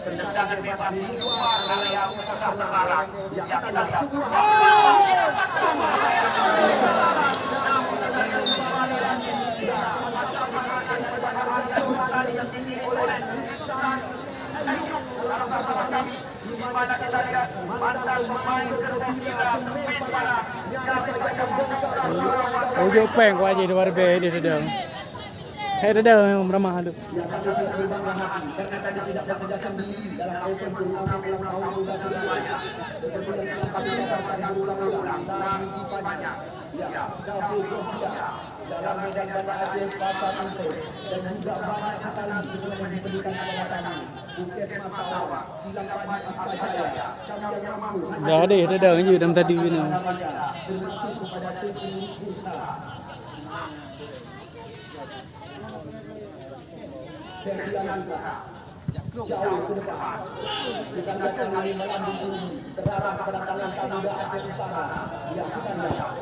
tendangan bebas di luar area kotak terlarang. Ya, kita lihat. Di mana kita lihat mantan pemain gerbong kita main bola yang sengaja membongkar bola. Ujuk peng ko aja di luar be di dedeng. Hei dedeng yang ramah aduh. Dalam medan Aceh Pasar Untung dan juga banyak kali yang diberikan kepada kami. Bukit Matawa, Silang Padi Jaya, kami yang mampu. Dah ada dedeng je dalam tadi ni. Termasuk kepada tim kita. Persiapan kita jauh ke depan. Kita akan kali melambung bumi terarah pada tangan Samudra Aceh Utara. Ya, kita lihat.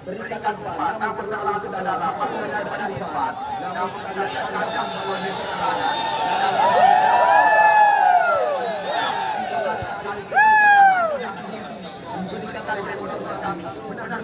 Berikan umpan, namun terlalu ke dalam, masukkan pada Irfan. Namun kita kandang melalui serangan. Memberikan dari rekor kami, benar-benar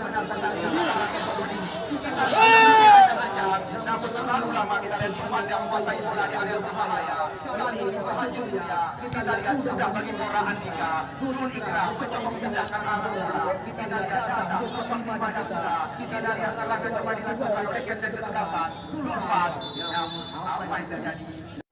namun terlalu lama kita lihat Irfan yang menguasai bola di area berbahaya. Kali ini selanjutnya kita lihat sudah bagi bola Andika, turun Ikram mencoba memindahkan arah bola. Kita lihat datang seperti pada bola. Kita lihat serangan coba dilakukan oleh Kapten Ketetapan. Turun pas. Namun apa yang terjadi?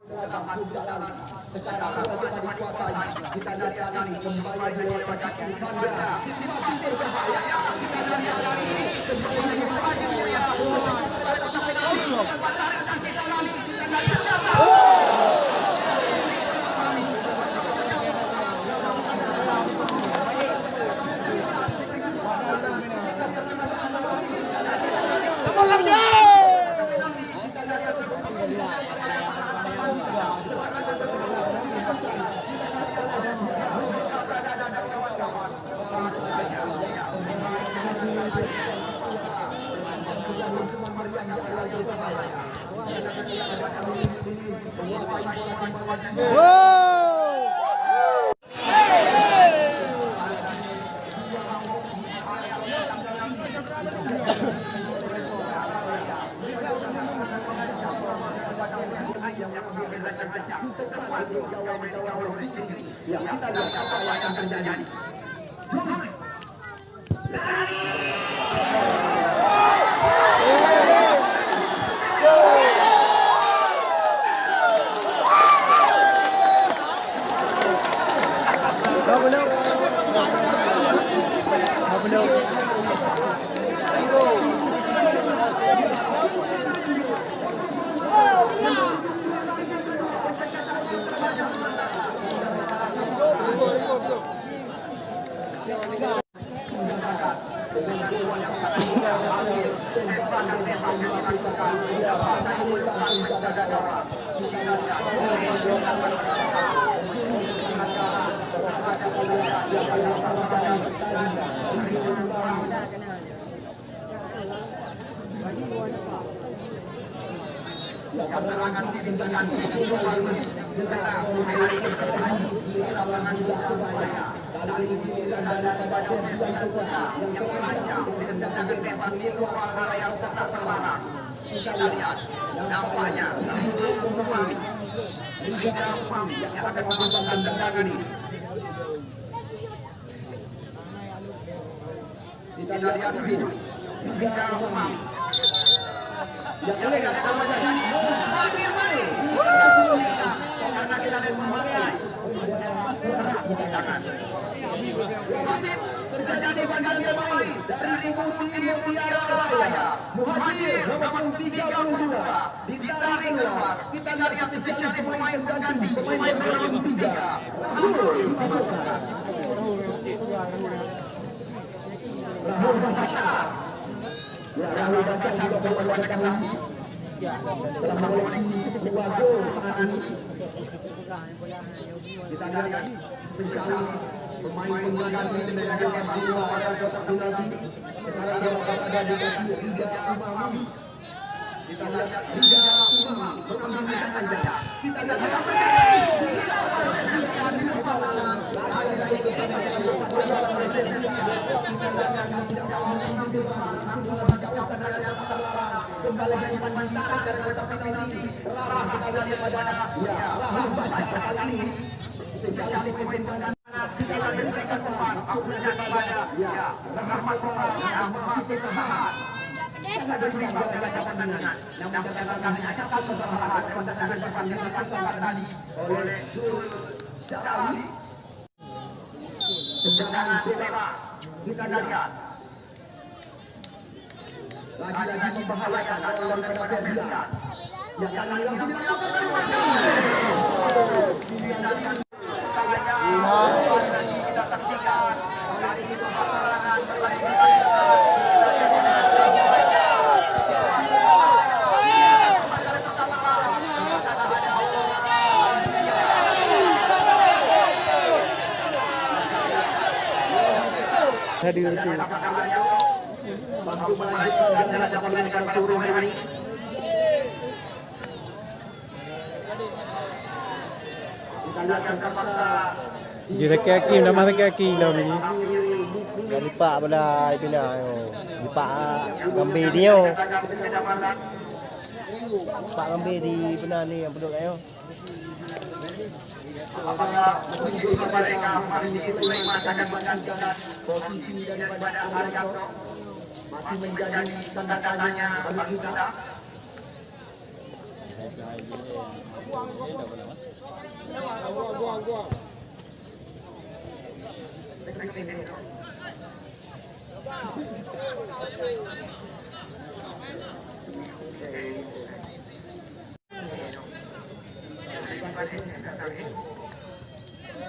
Ketetapan berjalan secara coba dikuasai. Kita lihat kali kembali lewat kaki Irfan. Berbahaya. Kita lihat kali kembali berbahaya. Nampaknya yang akan memasukkan tendangan ini. Kita lihat hidup. Kita memahami. Yang boleh kita jadi. Karena kita menguasai. Tangan. Terjadi pergantian pemain dari Timur Tiara Raya. Muhajir nomor 32 ditarik keluar. Kita lihat posisi pemain pengganti pemain nomor 3. Rahul Basyar. Rahul Basyar juga berkuatkan lagi. Telah mengoleksi 2 gol pekan ini. Kita lihat spesial pemain pengganti dengan jiwa pada kotak penalti. Sekarang dia berada di kaki 3 Umami. Kita lihat Rida Umam mengambil saja. Kita lihat kembali dari Mandara dari kota Pinangki. Kita lihat pada kali ini siapa pemain kita berikan umpan akhirnya kepada Rahmat Komar yang masih tertahan. Sangat berimbang dalam pertandingan. Namun catatan hanya satu kesalahan lewat tendangan cepat yang dilakukan tadi oleh Zul Jalali. Tendangan bebas kita lihat. Lagi-lagi membahayakan lawan daripada Belian. Yang kali ini kita saksikan kali ini peperangan hadir sih. mampu melanjutkan jalan pertandingan pada sore hari ini. Kita lihat terpaksa Kita kaki, dah masa kaki lah ni. Dah lipat pada itu dah. Lipat kambing dia. Lipat kambing di benar ni yang penduduk ayo. apakah begitu mereka Mahdi Sulaiman akan menggantikan posisi daripada Haryanto masih menjadi tanda-tandanya bagi kita.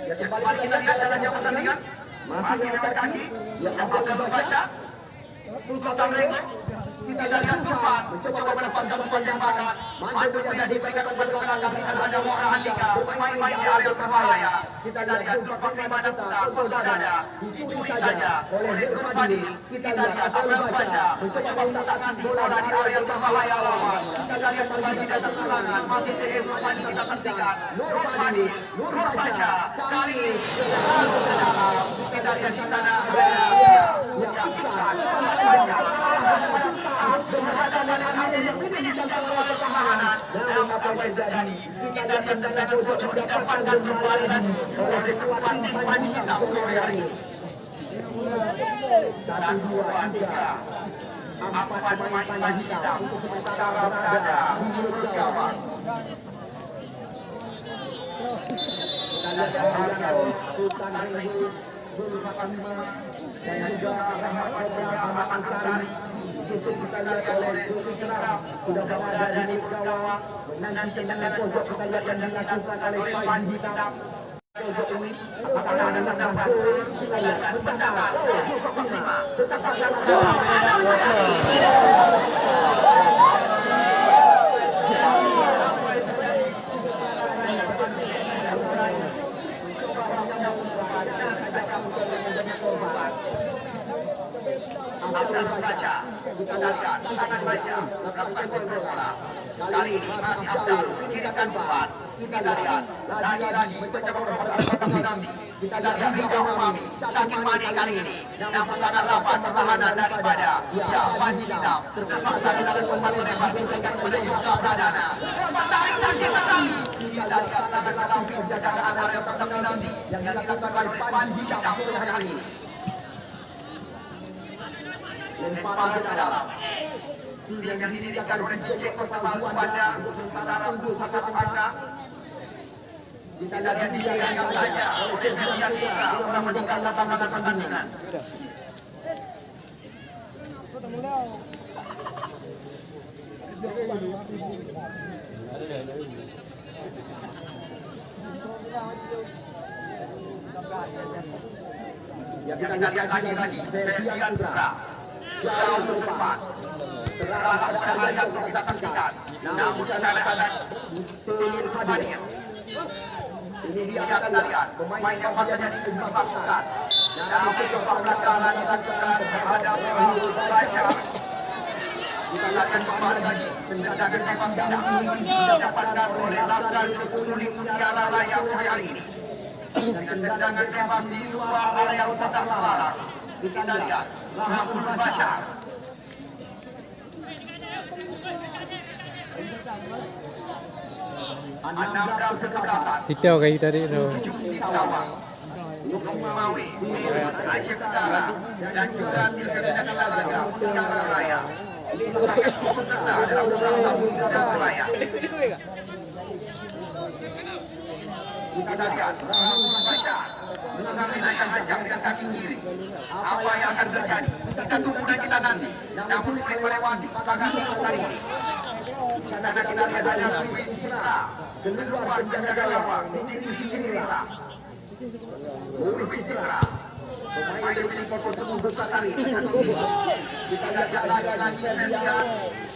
Ya, kembali kita lihat jalannya pertandingan. Masih lewat kaki. Yang Abdul Basya. Sultan Rego. Kita lihat Sultan mencoba mendapatkan umpan tembakan. Mantul pria diberikan umpan ke belakang. Di sana ada Muhammad Andika. Bermain-main di area berbahaya. Kita lihat Sultan Rimana Putra. Korban dada. Dicuri saja oleh Nur Fadil. Kita lihat Abdul Basya mencoba mendatangkan di bola di area berbahaya lawan. Kita lihat kembali datang serangan. Masih TM Nur Fadil kita saksikan. Nur Fadil. Nur Basya. Kali ini kita lihat di sana ada yang Iksan. Berhadapan dengan ada yang mungkin dijaga oleh pertahanan. Dan apa yang terjadi? Kita lihat tendangan pojok didapatkan kembali lagi oleh sebuah tim Panji Hitam sore hari ini. Dan dua Andika. Empat pemain Panji Hitam untuk sementara berada di mulut gawang. Kita lihat Haryanto, Sultan Rego, Zulfatima, dan juga Rahmat Komar Ansari. Kita lihat oleh Zulfitra sudah berada di gawang. Menanti tendangan pojok kita lihat yang dilakukan oleh Panji Hitam. Pojok ini apakah ada tanda gol? Kita lihat mencatat Zulfatima tetap Abdul Basya, kita lihat tangan baja melakukan kontrol bola. Kali ini masih Abdul kirimkan umpan. Kita lihat lagi-lagi mencoba berpotong nanti. Kita lihat Rida Umami sakit mani kali ini. Namun sangat rapat pertahanan daripada Panji Hitam. Terpaksa kita kembali lebar diberikan kepada Yoga Pradana. Tarik kaki sekali. Kita lihat sangat rapi jagaan area pertandingan nanti yang dilakukan oleh Panji Hitam sore hari ini. Lemparan ke dalam yang didirikan oleh Jeko Sabalu pada sementara satu angka. Kita lihat didirikan saja oleh Ferdian Putra untuk meningkatkan lapangan pertandingan. Kita lihat lagi-lagi Ferdian Putra jauh ke depan. Terlalu pada Haryanto kita saksikan. Namun di sana ada Nur Fadil. Ini dia kita lihat pemain yang masanya dimasukkan. Namun coba belakangan dilakukan terhadap Abdul Basya. kita akan kembali lagi tendangan tembak tidak didapatkan oleh Laskar Kuning Mutiara Raya sore hari ini. Dengan tendangan tembak di luar area kotak lawan. Kita lihat Rahul Bashar. Anambra kesebelasan. Itu kayak tadi itu. Maui, Aceh Utara, dan juga Tilkada Talaga, Mutiara Raya. Itu akan ikut serta dalam salah satu Mutiara Raya. Kita lihat Rahul Bashar mengambil ancang-ancang dengan kaki kiri. Apa yang akan terjadi? Kita tunggu dan kita nanti. Namun sulit melewati pagar tikus kali ini. Karena kita lihat ada Ruben Citra keluar jaga gawang. Citra. Ruben Citra. Pemain yang membuka kali ini. Kita lihat lagi Ferdian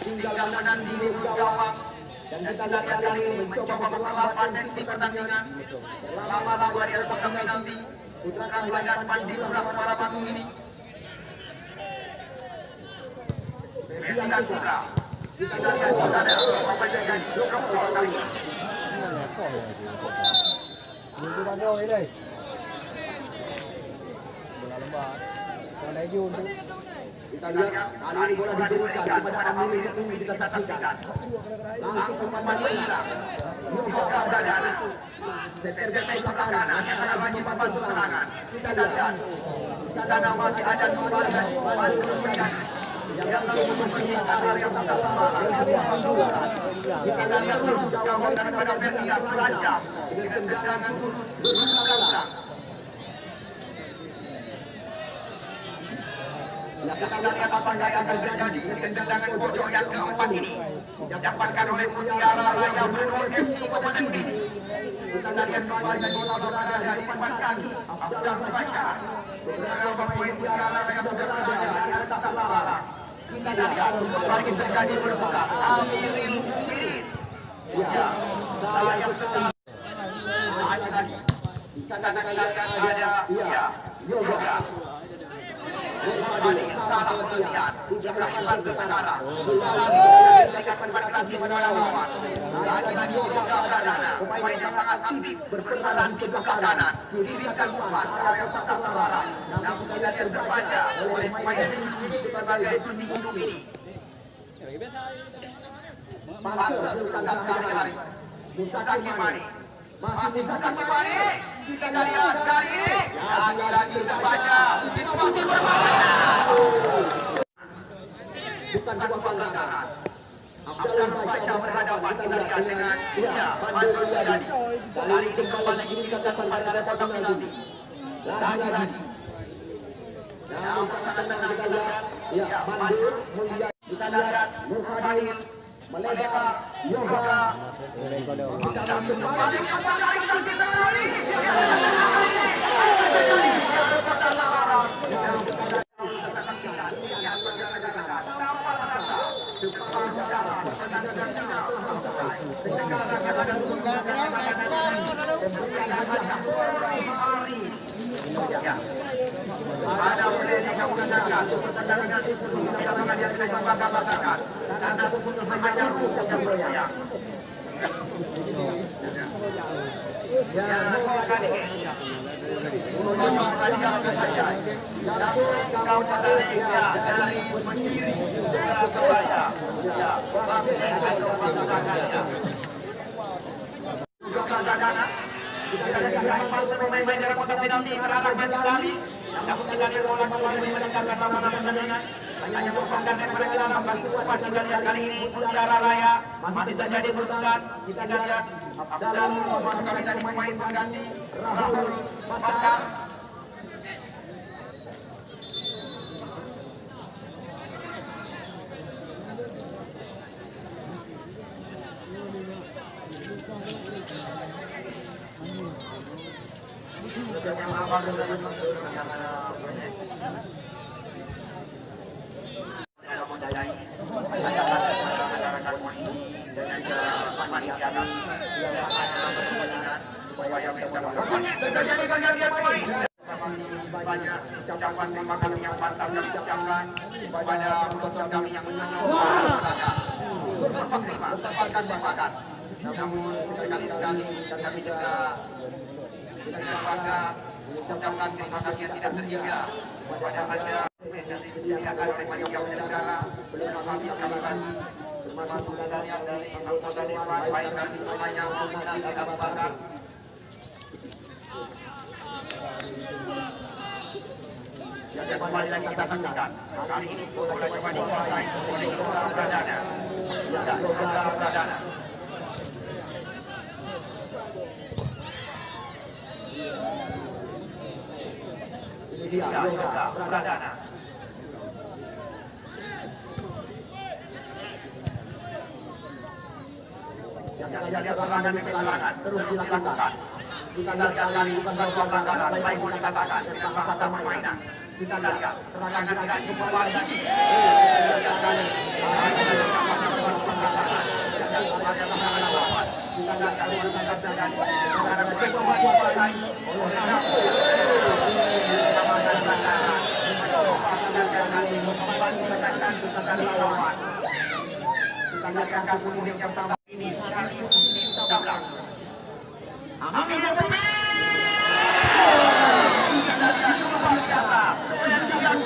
tinggal menanti di gawang. Dan kita lihat kali ini mencoba memperlawan tensi pertandingan. Lama-lama di atas kotak penalti. Putra Bandar Pandi beberapa para batu ini. Ferdian Putra. Kita lihat ada apa yang terjadi. Drop gol kali ini. Minggu bandung ini. Bola lembar. Bola Jun tu. Kita lihat kali ini bola diberikan kepada Amir ini kita saksikan. Langsung membantu hilang. Dibuka badan. Setelah itu kanan yang akan maju membantu serangan. Kita lihat. Karena masih ada dua dan yang langsung membersihkan area kotak lawan. Kita lihat terus gawang daripada Ferdian terancam dengan tendangan lurus belakang. Kita lihat apa yang akan terjadi dengan tendangan pojok yang keempat ini didapatkan oleh Mutiara Raya Menurut FC Kabupaten Bidi. Kita lihat kembali bola berada di depan kaki Abdul Bashar. Beberapa pemain Mutiara Raya sudah berada di atas lawan. Kita lihat kembali terjadi berputar Amiril Mukminin. Ya, saya sedang lagi. Kita lihat ada Yoga. Kembali salah pilihan dilakukan sementara. Diberikan konsentrasi pada lawan. Lagi-lagi Yoga Pradana, pemain yang sangat aktif berperan di sebelah kanan. Diberikan umpan ke area kotak lawan. Namun tidak terbaca oleh pemain sebagai sisi hidup ini. Pantas tetap sehari-hari. Mustaqim Mani. Masih Mustaqim Mani. Kita lihat kali ini lagi-lagi terbaca. Itu masih bermain. Bukan sebuah pelanggaran. Abdul Bashar berhadapan kita lihat dengan Pandu Yadi. Kali ini kembali diberikan kepada kotak penalti. Lagi-lagi. Yang pasangan tengah kita lihat Pandu kita lihat Muhadir Meleka Yoga. Kita kembali ada boleh digunakan pertandingan itu dengan yang kita bangga-banggakan karena keputusan hanya yang berjaya. Ya, kali ini. Kau Malaysia dari Mandiri Surabaya. Ya, bangga-banggakannya. Yoga Pradana. Kita lihat pemain dari kotak penalti terarah maju kali. Namun kita lihat bola kembali meningkatkan lawan pertandingan. Hanya merupakan lemparan ke dalam bagi umpan. Kita lihat kali ini Mutiara Raya masih terjadi berputar. Kita lihat dalam masuk kali tadi pemain pengganti Rahul Bashar. banyak ucapan terima kasih yang mantap kami ucapkan kepada penonton kami yang menonton belakang. Terima, terima. Namun sekali-sekali kami juga dengan bangga ucapkan terima kasih yang tidak terhingga kepada Anda yang disediakan oleh panitia penyelenggara bersama kami lagi termasuk dari anggota dewan baik dari semuanya pimpinan Abu Bakar. Yang kembali lagi kita saksikan kali ini bola coba dikuasai oleh Yoga Pradana. Yoga Pradana. Ini dia Yoga Pradana. Yang kita lihat serangan demi serangan terus dilakukan. Kita lihat kali ini bukan dua pelanggaran, baik mau dikatakan dengan bahasa permainan. Kita lihat serangan tidak cukup lagi. Kita lihat kali kita lihat kali kita terjadi sekarang begitu dikuasai oleh kita lihat kemudian yang pertama ini Syari Dablang. Amin ya Rabbi. Kita lihat luar biasa. Yang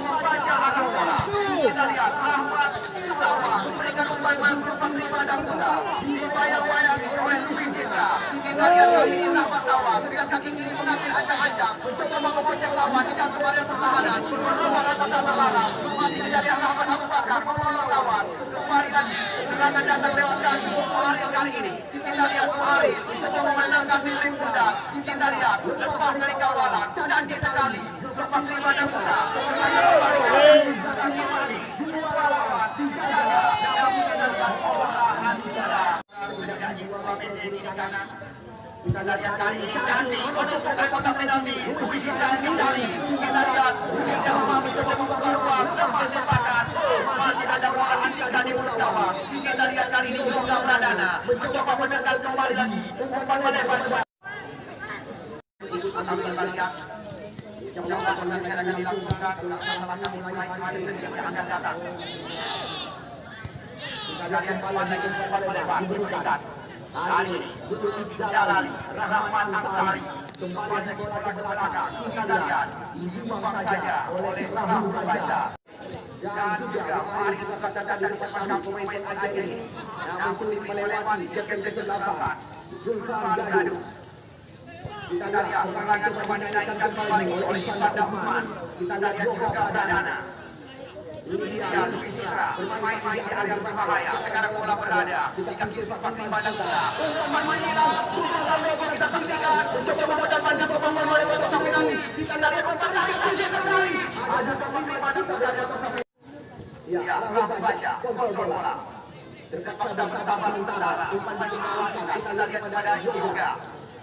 membaca arah bola. Kita lihat Ahmad Sulawa memberikan umpan langsung penerima dan bola. Dibayang-bayangi oleh Louis Citra. Kita lihat kali ini Rahmat Tawa dengan kaki kiri mengambil ancang-ancang mencoba menggoncang lawan di dalam area pertahanan. Perlawanan pada terlarang. Masih kita lihat Rahmat Abu Bakar menolong lawan. Kembali lagi serangan datang lewat kaki Bukhari kali ini. Kita lihat Bukhari mencoba menangkan Fitri Bunda. Kita lihat lepas dari kawalan cantik sekali. Lepas terima dan bola. Kaki mani dua lawan dijaga. Namun kita lihat olahan bicara. Tidak jiwa pendek kiri kanan. Kita lihat kali ini cantik menusuk ke kotak penalti. Louis Citra dicari. Kita lihat tidak mampu mencoba membuka ruang. Lepas tembakan. Masih ada bola Andika di mulut gawang. Kita lihat kali ini Yoga Pradana mencoba menekan kembali lagi. Umpan melebar kepada kami kembali lihat yang akan dilakukan langkah mulai hari yang akan datang. Kita lihat kembali lagi umpan melebar diberikan. Kali ini Jalali Rahman Ansari kembali lagi bola ke belakang. Kita lihat dibuang saja oleh Rahman Basya. Dan juga mari kata-kata dari pemain pemain akhir ini namun melewati sektor ke-8 Zulfan Gadu. Kita lihat serangan kembali dinaikkan kembali oleh Ibanda Usman. Kita lihat juga Pradana. Ini dia Louis Citra bermain-main di area berbahaya. Sekarang bola berada di kaki sepak Ibanda bola. Umpan menyilang susulan logo kita saksikan. Coba mendapatkan pemain oleh kotak penalti. Kita lihat umpan tarik sekali. Ada sepak Ibanda berada kotak penalti. Ya, Rahmat Basya kontrol bola. Terpaksa bersabar utara. Umpan menyilang kita lihat pada Yoga.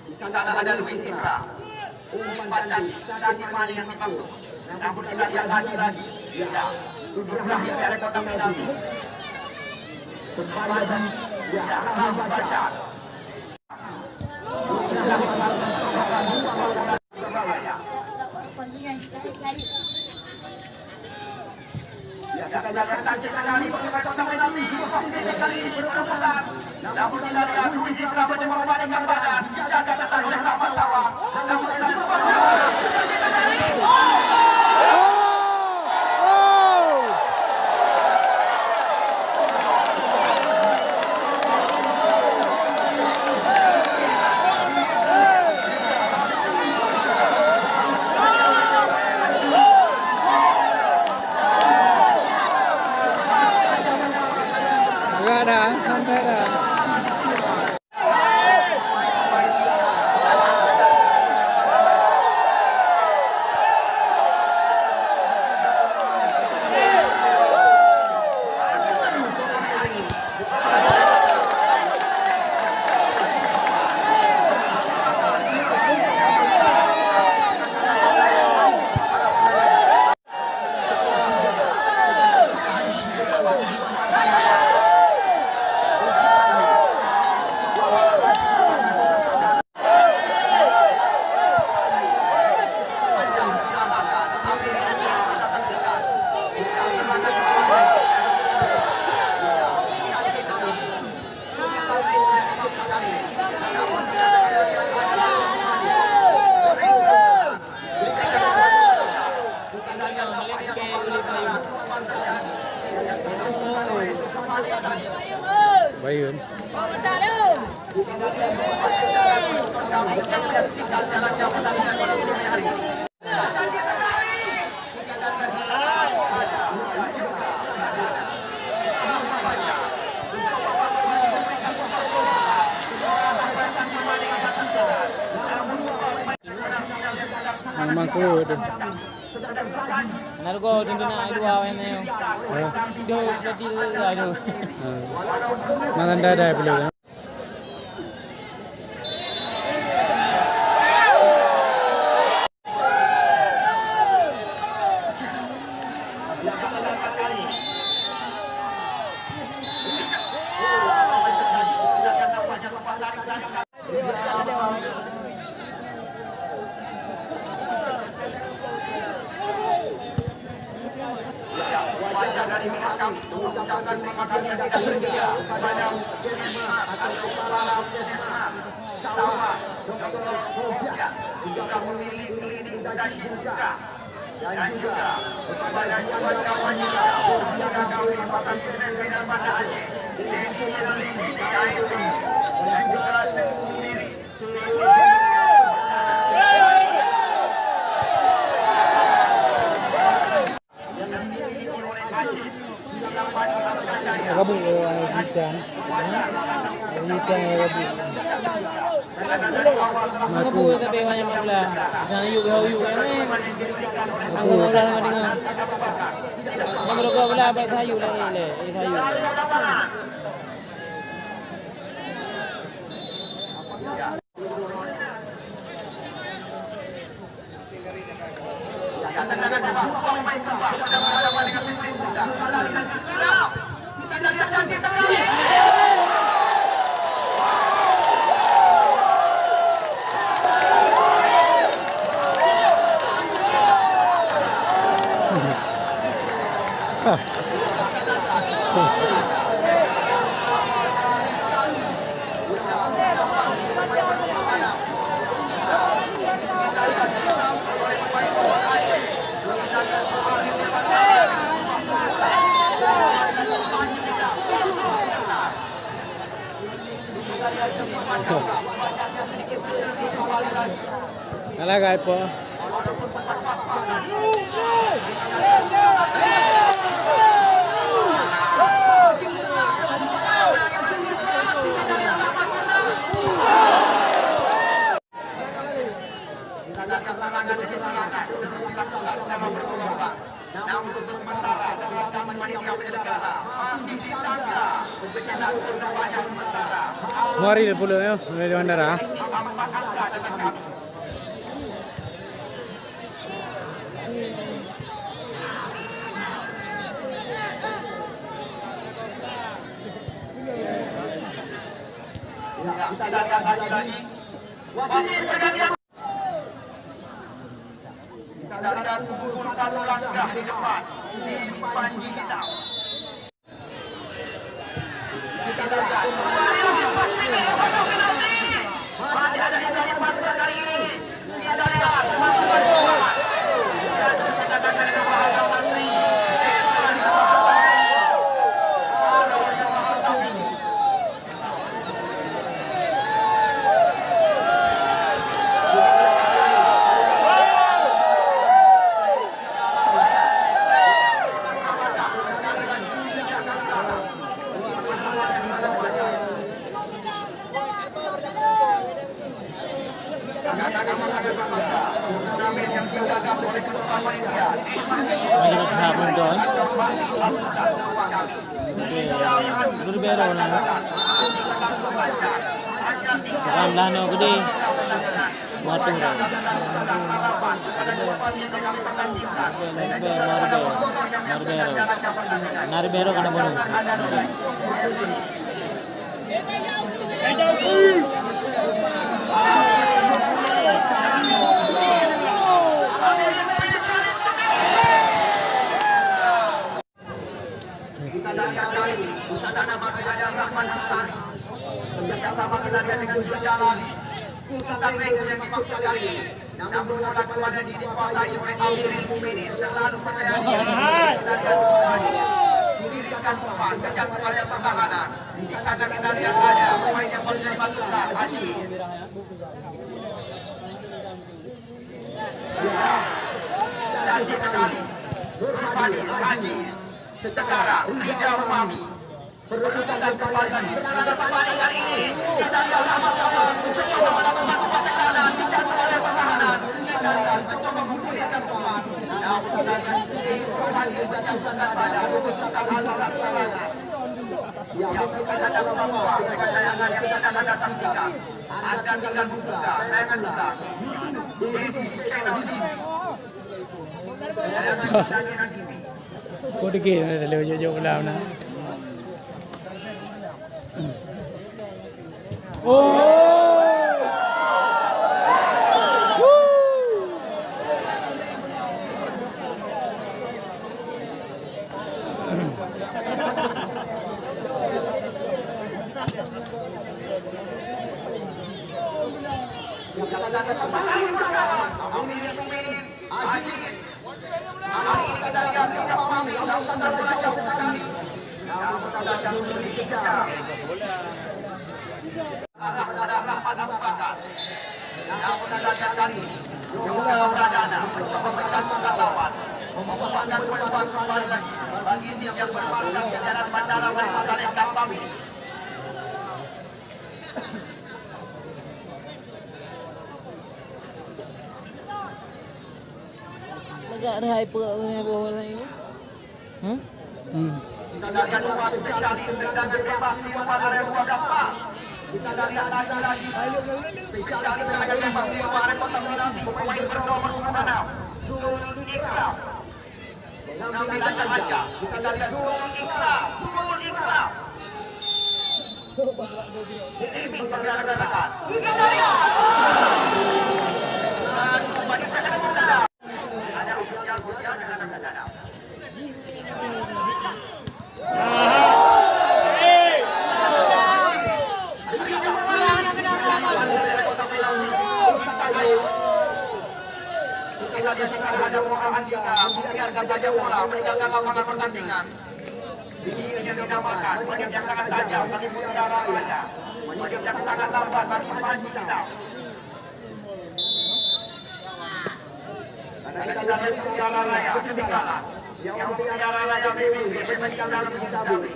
Di sana ada Louis Citra. Umpan cantik mana yang dimaksud. Namun kita lihat lagi. Ya, Ibrahim dari kotak penalti. Kembali lagi. Ya, Rahmat Basya. Ya, kita lihat cantik sekali pemain kotak penalti. Kali ini berpeluang. Namun kita lihat Louis Citra mencoba membalikkan badan. Jaga ketat oleh Rahmat Tawa. Namun kita lihat santai dah. Bayun. Ang mangkod. Narugo din na dua na yun. Do pati ano. Maganda dahil pala. Wajah dari pihak kami mengucapkan terima kasih yang tidak terhingga kepada Kesmas atau Kepala Kesmas Sawah Dr. Puja, juga pemilik klinik Dashin juga, dan juga kepada kawan-kawan juga Pembangunan Kabupaten Pembangunan Banda Aceh, Desi Indonesia, dan juga Tengku Miri. Gabu ikan. Ikan gabu. Mga po yung tabi wanya mapula. Sana yuk yuk eme. Ang mapula sama dengan. Yang beruga pula apa sayu lah le. Sayu. Nalagay po. Namun untuk sementara kami panitia penyelenggara masih ditangga berkenaan kedepannya sementara. Mari pulo yo, dari bandara. Empat angka dengan kami. Ya, kita lihat lagi. Masih pergantian. Kita lihat unggul satu langkah di depan tim Panji Hitam. Kita lihat masih ada Ibrahim Pasir kali ini. Kita lihat masukan kuat dan dikatakan dengan Bahagia Menteri Ibrahim Pasir. Ada yang mengatakan ini. Mahirap hapon doon. Berbero na. Sekarang lah no gede. Matu dah. Narbero kana bono. Kita lihat kali Ustaz nama Raja Rahman Hassani bekerjasama kita lihat dengan Jalali Sultan Bengkel yang dimaksud kali ini. Namun bola kepada dikuasai oleh Amirul Mukminin, terlalu percaya diri. Kita lihat kembali didirikan memberikan umpan ke jantung area pertahanan. Di kandang kita lihat ada pemain yang baru dimasukkan, Haji. Cantik sekali. Nurfadil, Haji. Sekarang Rijal Umami. Berlukan kembali. Pada permainan kali ini kita lihat sama-sama mencoba melakukan umpan tekanan di jantung area pertahanan. Kita lihat mencoba memulihkan umpan. Namun kita lihat Nurfadil menjatuhkan pada memutuskan alat serangan. Yang kita datang membawa dengan tayangan yang kita akan saksikan. Anda tinggal buka tayangan kita di channel TV. Tayangan TV. Kau dikit ada jauh-jauh belah mana. Kali ini kita lihat tidak Umami melakukan bola jauh sekali. Namun tajam sedikit kejar. Arah pada Rahmat Abu Bakar. Namun tajam kali ini Yoga Pradana mencoba menjatuhkan lawan. Memanfaatkan peluang kembali lagi bagi tim yang bermarkas di jalan Bandara Wali Masaleh Kampam ini. Agak ada hyper punya bola ini. Kita lihat umpan spesialis tendangan bebas di luar area 12 pas. Kita lihat lagi spesialis tendangan bebas di luar area kotak penalti. Pemain bernomor 6 Zul Ikram. Nampil acak-acak. Kita lihat Zul Ikram. Dirimin pergerakan. Kita lihat. Dan kembali pergerakan udara. Ada hujan dengan kadang-kadang. Kita lihat ada orang Andika membiarkan saja bola meninggalkan lapangan pertandingan. Ini yang dinamakan menit yang sangat tajam bagi Mutiara Raya, menit yang sangat lambat bagi Panji kita. Kita lihat Mutiara Raya ketinggalan. Yang Mutiara Raya BBB meninggalkan menit sekali.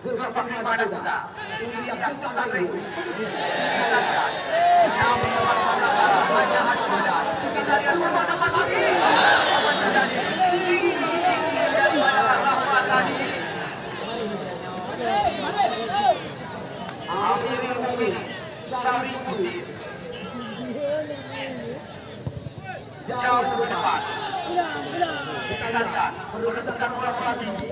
Seperti mana kita? Ini yang tak ribu. Kita lihat. Yang bersama-sama hanya ada badan. Kita lihat bersama-sama lagi. Apa terjadi? Ini daripada Rahmat tadi. Amirul Mukminin Sari Putih. Jauh ke depan. Kita lihat. Berdekat bola-bola tinggi.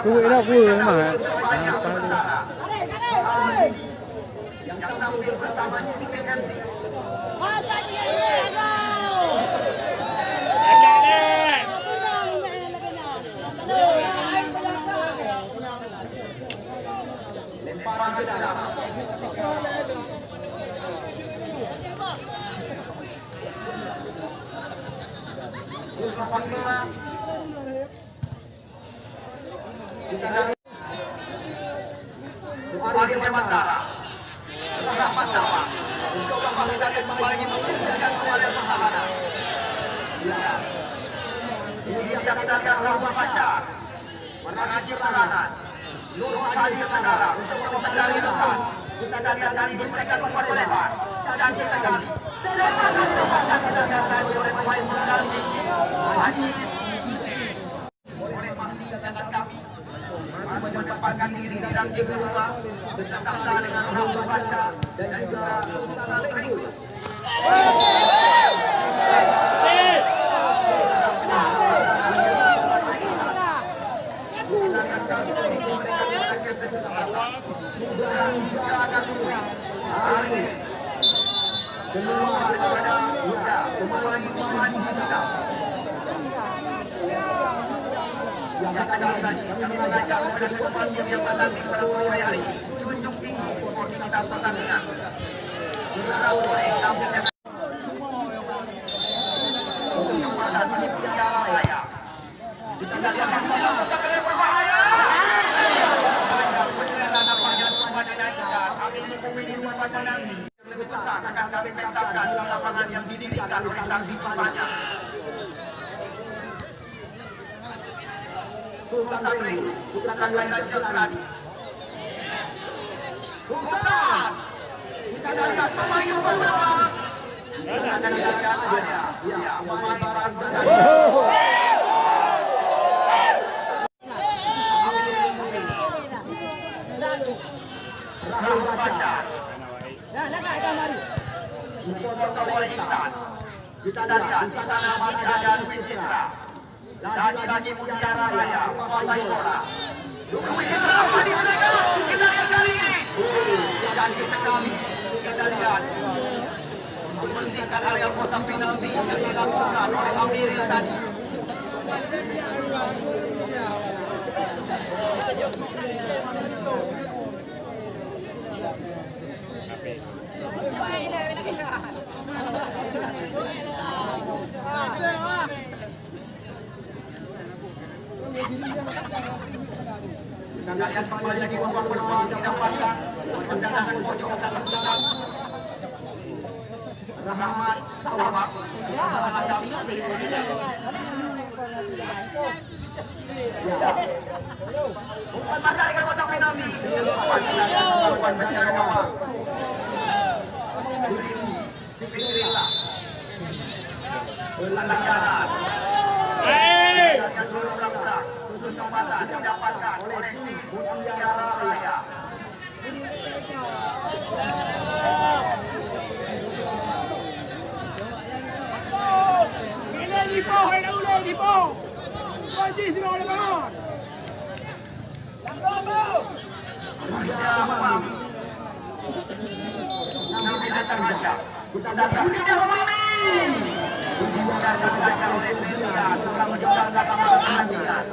Kuih dah kuih memang. Yang tampil bersama MC. Lemparan ke dalam. Kembali Demantara. Rahmat Sawang. Coba kita lihat kembali mengumpulkan kepada pertahanan. Ini dia kita lihat Rahmat Bashar. Mengaji serangan. Nurfadil sekarang mencoba mencari depan. Kita lihat kali ini mereka membuat lebar. Cantik sekali. Lebar kali depan kita lihat tadi oleh pemain pengganti. Haji. Oleh Mahdi dengan kami. Menempatkan diri di dalam game kedua. Beserta dengan Rahmat Bashar dan juga Ustaz Regu. Hari ini semua daripada Yang sekali lagi kami mengajak kepada korban yang bertanding pada sore hari ini junjung tinggi sportivitas pertandingan. Juara oleh kami dengan kesempatan bagi Mutiara Raya. Kita lihat yang dilakukan dengan berbahaya. Bendera nampaknya semua dinaikkan. Kami ini korban menanti. Yang lebih besar akan kami pentaskan di lapangan yang didirikan oleh Tarbici banyak. Sultan Ring, Sultan Kairan Jeltrani. Sultan! Kita lihat pemain yang berbeda. Kita lihat ada. Ya, pemain Rahul Bashar. Dipotong oleh Iksan. Kita lihat di sana masih ada Luis Indra. Lagi-lagi Mutiara Raya menguasai bola. Luis Indra di sana. Kita lihat kali ini. Dan kita lihat membersihkan area kotak penalti yang dilakukan oleh Amiril tadi. Kita lihat kembali lagi peluang didapatkan tendangan pojok dan tendangan Rahmat Tawak. Bukan mandar dengan kotak penalti. Bukan bencana gawang. Bismillah. Tandang kanan. Yang dulu belakang. Kesempatan didapatkan oleh tim Mutiara Raya. Tidak terbaca. Kita datang tidak memahami. Dibubarkan saja oleh media setelah menyebarkan nama pertandingan.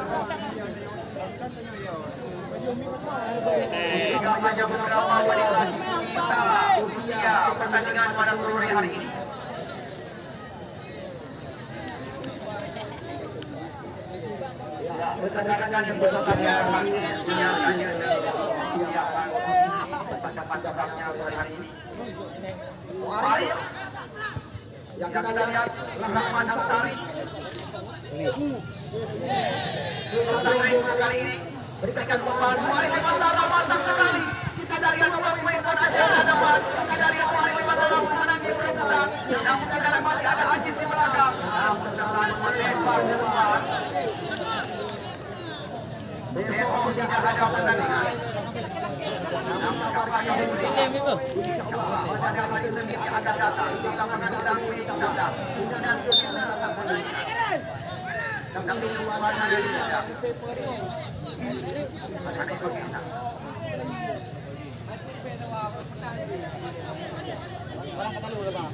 Jika hanya beberapa menit lagi kita usia pertandingan pada sore hari ini. Rekan-rekan yang berbahagia menyiapkan persiapan pada pancaknya sore hari ini. Baik, yang kita lihat Rahmat Amsari. Sultan Ring kali ini berikan umpan kembali lewat tanah mantap sekali. Kita dari pemain pun ada dapat. Kita dari kembali lewat tanah menangi perebutan. Namun kita masih ada Ajis di belakang. Namun melebar ke depan. Besok tidak ada pertandingan. Namun kabarnya pada hari Senin yang akan datang kita akan didampingi datang. Dan kita akan pertandingan. Kami keluar dari kita. Ada ikut kita. Orang kata lu udah bang.